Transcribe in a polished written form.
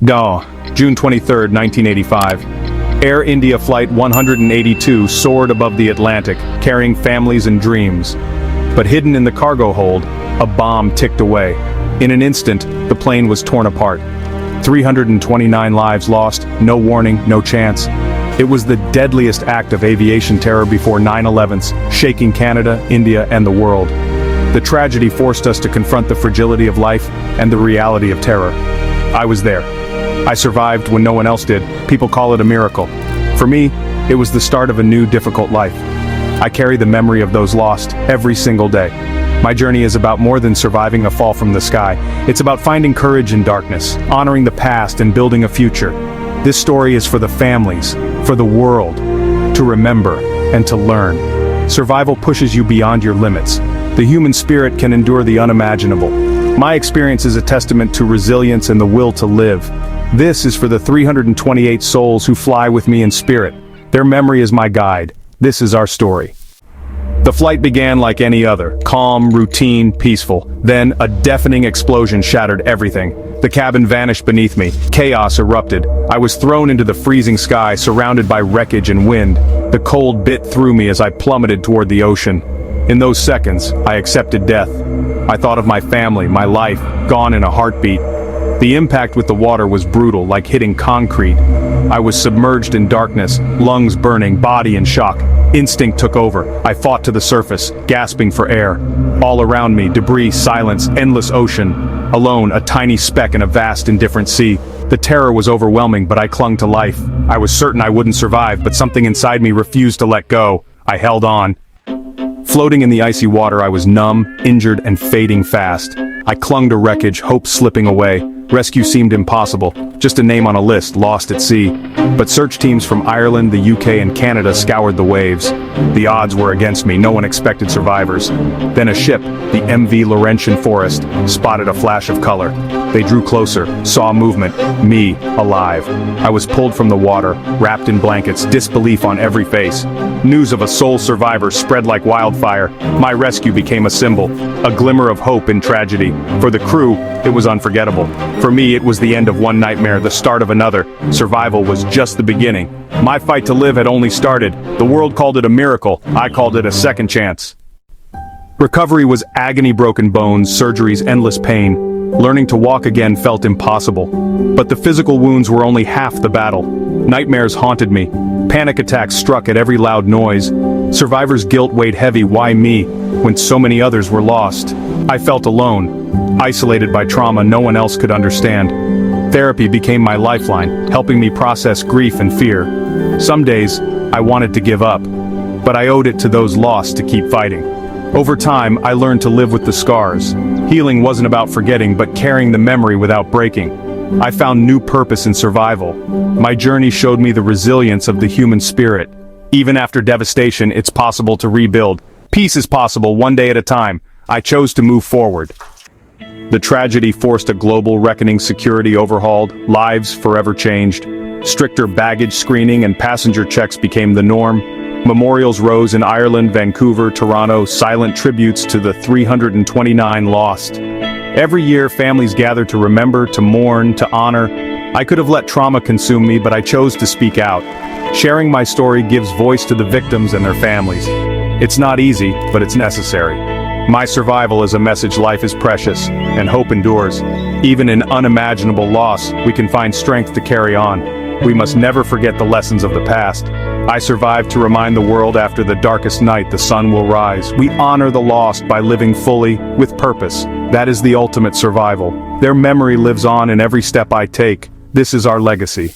Daw, June 23, 1985. Air India Flight 182 soared above the Atlantic, carrying families and dreams. But hidden in the cargo hold, a bomb ticked away. In an instant, the plane was torn apart. 329 lives lost, no warning, no chance. It was the deadliest act of aviation terror before 9/11's, shaking Canada, India, and the world. The tragedy forced us to confront the fragility of life and the reality of terror. I was there. I survived when no one else did. People call it a miracle. For me, it was the start of a new, difficult life. I carry the memory of those lost every single day. My journey is about more than surviving a fall from the sky. It's about finding courage in darkness, honoring the past and building a future. This story is for the families, for the world, to remember and to learn. Survival pushes you beyond your limits. The human spirit can endure the unimaginable. My experience is a testament to resilience and the will to live. This is for the 328 souls who fly with me in spirit. Their memory is my guide. This is our story. The flight began like any other, calm, routine, peaceful. Then, a deafening explosion shattered everything. The cabin vanished beneath me. Chaos erupted. I was thrown into the freezing sky, surrounded by wreckage and wind. The cold bit through me as I plummeted toward the ocean. In those seconds, I accepted death. I thought of my family, my life, gone in a heartbeat. The impact with the water was brutal, like hitting concrete. I was submerged in darkness, lungs burning, body in shock. Instinct took over. I fought to the surface, gasping for air. All around me, debris, silence, endless ocean. Alone, a tiny speck in a vast, indifferent sea. The terror was overwhelming, but I clung to life. I was certain I wouldn't survive, but something inside me refused to let go. I held on. Floating in the icy water, I was numb, injured, and fading fast. I clung to wreckage, hope slipping away. Rescue seemed impossible, just a name on a list, lost at sea. But search teams from Ireland, the UK, and Canada scoured the waves. The odds were against me, no one expected survivors. Then a ship, the MV Laurentian Forest, spotted a flash of color. They drew closer, saw movement, me, alive. I was pulled from the water, wrapped in blankets, disbelief on every face. News of a sole survivor spread like wildfire. My rescue became a symbol, a glimmer of hope in tragedy. For the crew, it was unforgettable. For me, it was the end of one nightmare, the start of another. Survival was just the beginning. My fight to live had only started. The world called it a miracle. I called it a second chance. Recovery was agony, broken bones, surgeries, endless pain. Learning to walk again felt impossible. But the physical wounds were only half the battle. Nightmares haunted me. Panic attacks struck at every loud noise. Survivors' guilt weighed heavy. Why me, when so many others were lost? I felt alone, isolated by trauma no one else could understand. Therapy became my lifeline, helping me process grief and fear. Some days, I wanted to give up, but I owed it to those lost to keep fighting. Over time, I learned to live with the scars. Healing wasn't about forgetting, but carrying the memory without breaking. I found new purpose in survival. My journey showed me the resilience of the human spirit. Even after devastation, it's possible to rebuild. Peace is possible, one day at a time. I chose to move forward. The tragedy forced a global reckoning, security overhauled, lives forever changed. Stricter baggage screening and passenger checks became the norm. Memorials rose in Ireland, Vancouver, Toronto, silent tributes to the 329 lost. Every year, families gather to remember, to mourn, to honor. I could have let trauma consume me, but I chose to speak out. Sharing my story gives voice to the victims and their families. It's not easy, but it's necessary. My survival is a message life is precious, and hope endures. Even in unimaginable loss, we can find strength to carry on. We must never forget the lessons of the past. I survived to remind the world after the darkest night the sun will rise. We honor the lost by living fully, with purpose. That is the ultimate survival. Their memory lives on in every step I take. This is our legacy.